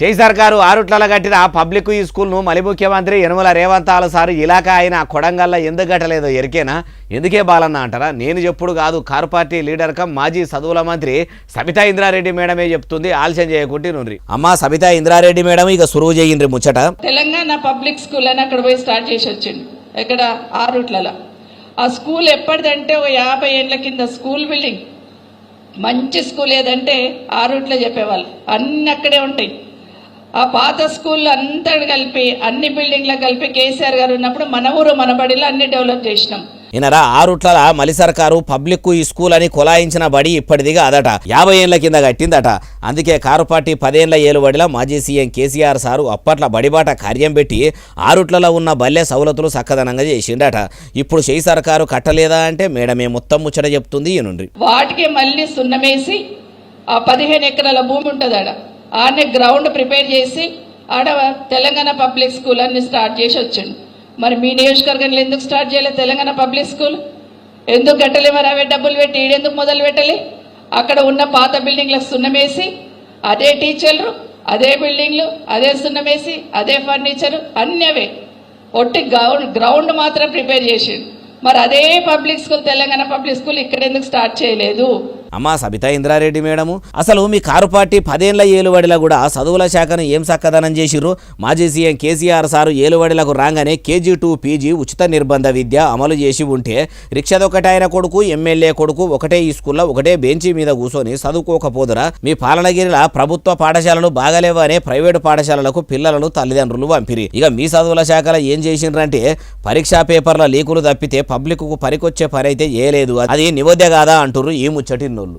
చేయి సర్కారు ఆరుట్ల కట్టిన పబ్లిక్ ఈ స్కూల్ను మలి ముఖ్యమంత్రి యనమల రేవంత్ సారు ఇలాకా అయిన కొడంగల్ల ఎందుకు కట్టలేదో ఎరికేనా? ఎందుకే బాలన్న అంటారా? నేను చెప్పుడు కాదు, కారు పార్టీ లీడర్ కమ్ మాజీ చదువుల మంత్రి సబితా ఇంద్రారెడ్డి మేడమే చెప్తుంది. ఆలస్యం చేయకుంటే నుండి అమ్మా సబితా ఇంద్రారెడ్డి మేడం ఇక సురువు చేయండి ముచ్చట. తెలంగాణ పబ్లిక్ స్కూల్ అని అక్కడ పోయి స్టార్ట్ చేసి వచ్చిండు. ఇక్కడ ఆరుట్లలో ఆ స్కూల్ ఎప్పటిదంటే ఒక 50 ఏళ్ల కింద స్కూల్ బిల్డింగ్. మంచి స్కూల్ ఏదంటే ఆరుట్లో చెప్పేవాళ్ళు, అన్ని అక్కడే ఉంటాయి. ఆ పాత స్కూల్లో అంతా కలిపి అన్ని బిల్డింగ్లకు కలిపి కేసీఆర్ గారు ఉన్నప్పుడు మన ఊరు మన బడిలో అన్ని డెవలప్ చేసినాం. ఈయనరా ఆరుట్ల మలి సర్కారు పబ్లిక్ ఈ స్కూల్ అని కొలాయించిన బడి ఇప్పటిదిగా అదట, 50 ఏళ్ల కింద కట్టిందట. అందుకే కారు పార్టీ 10 ఏళ్ల ఏలుబడిలో మాజీ సీఎం కేసీఆర్ సారు అప్పట్ల బడిబాట కార్యం పెట్టి ఆరుట్లలో ఉన్న బల్లె సౌలతులు చక్కదనంగా చేసిండట. ఇప్పుడు చేయి సర్కారు కట్టలేదా అంటే మేడమే మొత్తం ముచ్చట చెప్తుంది ఈయనుండ్రి. వాటికి మళ్ళీ సున్నమేసి ఆ 15 ఎకరాల భూమి ఉంటుంది ఆడనే గ్రౌండ్ ప్రిపేర్ చేసి ఆడ తెలంగాణ పబ్లిక్ స్కూల్ అన్ని స్టార్ట్ చేసి వచ్చిండు. మరి మీ నియోజకవర్గంలో ఎందుకు స్టార్ట్ చేయలేదు తెలంగాణ పబ్లిక్ స్కూల్? ఎందుకు కట్టలే? మరి అవే డబ్బులు పెట్టి ఈడెందుకు మొదలు పెట్టలే? అక్కడ ఉన్న పాత బిల్డింగ్లకు సున్నమేసి అదే టీచర్లు, అదే బిల్డింగ్లు, అదే సున్నమేసి, అదే ఫర్నిచరు, అన్నీ అవే ఒట్టి గ్రౌండ్ మాత్రం ప్రిపేర్ చేసిండు. మరి అదే public school Telangana public school ఇక్కడ ఎందుకు స్టార్ట్ చేయలేదు? అమ్మా సబితా ఇంద్రారెడ్డి మేడము, అసలు మీ కారు పార్టీ 10 ఏళ్ల ఏలుబడిలో కూడా చదువుల శాఖను ఏం చక్కదనం చేసిర్రు? మాజీ సీఎం కేసీఆర్ సారు ఏలుబడిలకు రాగానే KG to PG ఉచిత నిర్బంధ విద్య అమలు చేసి ఉంటే రిక్షదొక్కటాయన కొడుకు ఎమ్మెల్యే కొడుకు ఒకటే ఈ స్కూల్లో ఒకటే బెంచి మీద కూర్చొని చదువుకోకపోదురా? మీ పాలనగిరిల ప్రభుత్వ పాఠశాలలు బాగలేవనే ప్రైవేటు పాఠశాలలకు పిల్లలను తల్లిదండ్రులు పంపిరి. ఇక మీ చదువుల శాఖలో ఏం చేసిండ్రంటే పరీక్షా పేపర్ల లీకులు తప్పితే పబ్లిక్ కు పనికొచ్చే పని అయితే చేయలేదు. అది నివోద్య కాదా అంటుర్రు ఈ ముచ్చటిన్నోళ్ళు.